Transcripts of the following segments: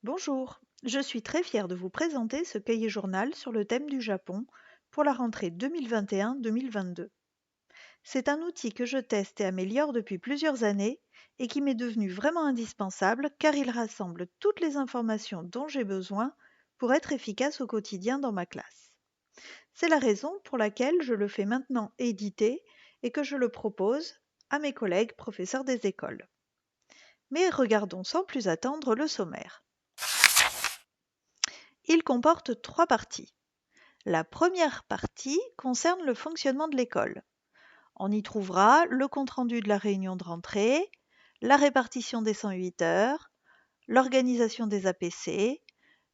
Bonjour, je suis très fière de vous présenter ce cahier journal sur le thème du Japon pour la rentrée 2021-2022. C'est un outil que je teste et améliore depuis plusieurs années et qui m'est devenu vraiment indispensable car il rassemble toutes les informations dont j'ai besoin pour être efficace au quotidien dans ma classe. C'est la raison pour laquelle je le fais maintenant éditer et que je le propose à mes collègues professeurs des écoles. Mais regardons sans plus attendre le sommaire. Il comporte 3 parties. La première partie concerne le fonctionnement de l'école. On y trouvera le compte-rendu de la réunion de rentrée, la répartition des 108 heures, l'organisation des APC,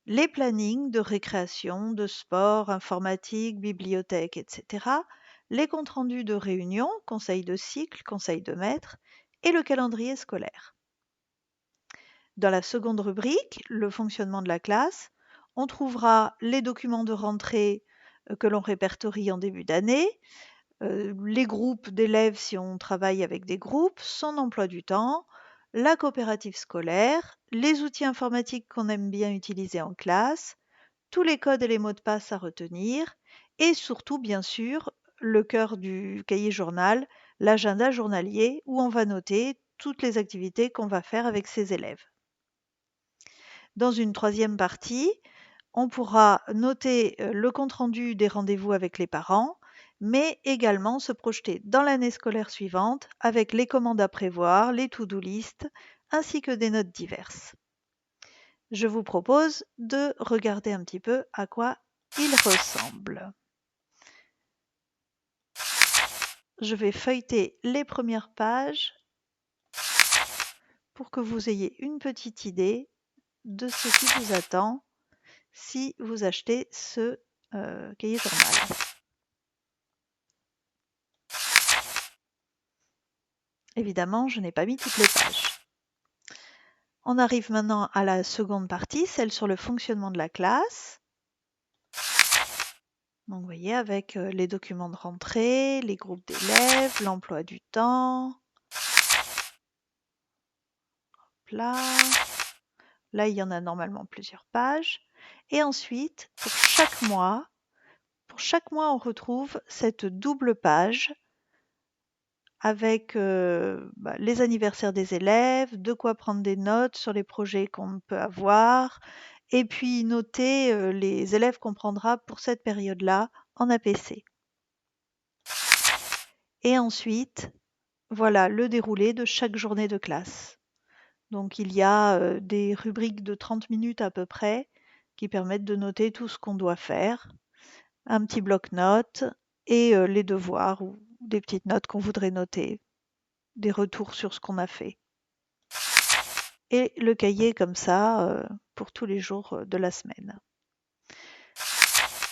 les plannings de récréation, de sport, informatique, bibliothèque, etc., les comptes rendus de réunion, conseil de cycle, conseil de maître, et le calendrier scolaire. Dans la seconde rubrique, le fonctionnement de la classe, on trouvera les documents de rentrée que l'on répertorie en début d'année, les groupes d'élèves si on travaille avec des groupes, son emploi du temps, la coopérative scolaire, les outils informatiques qu'on aime bien utiliser en classe, tous les codes et les mots de passe à retenir, et surtout, bien sûr, le cœur du cahier journal, l'agenda journalier où on va noter toutes les activités qu'on va faire avec ses élèves. Dans une troisième partie, on pourra noter le compte-rendu des rendez-vous avec les parents, mais également se projeter dans l'année scolaire suivante avec les commandes à prévoir, les to-do list, ainsi que des notes diverses. Je vous propose de regarder un petit peu à quoi il ressemble. Je vais feuilleter les premières pages pour que vous ayez une petite idée de ce qui vous attend si vous achetez ce cahier journal. Évidemment, je n'ai pas mis toutes les pages. On arrive maintenant à la seconde partie, celle sur le fonctionnement de la classe. Donc, vous voyez, avec les documents de rentrée, les groupes d'élèves, l'emploi du temps. Là, il y en a normalement plusieurs pages. Et ensuite, pour chaque mois, on retrouve cette double page avec les anniversaires des élèves, de quoi prendre des notes sur les projets qu'on peut avoir, et puis noter les élèves qu'on prendra pour cette période-là en APC. Et ensuite, voilà le déroulé de chaque journée de classe. Donc il y a des rubriques de 30 minutes à peu près qui permettent de noter tout ce qu'on doit faire, un petit bloc-notes et les devoirs ou des petites notes qu'on voudrait noter, des retours sur ce qu'on a fait. Et le cahier comme ça pour tous les jours de la semaine.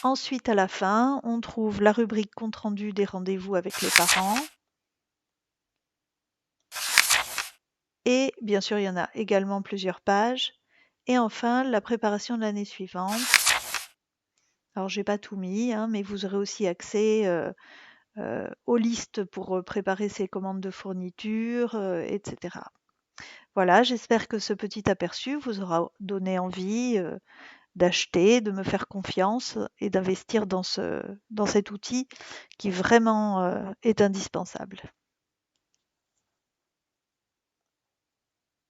Ensuite, à la fin, on trouve la rubrique compte-rendu des rendez-vous avec les parents. Et bien sûr, il y en a également plusieurs pages. Et enfin, la préparation de l'année suivante. Alors, j'ai pas tout mis, mais vous aurez aussi accès aux listes pour préparer ces commandes de fourniture, etc. Voilà, j'espère que ce petit aperçu vous aura donné envie d'acheter, de me faire confiance et d'investir dans cet outil qui vraiment est indispensable.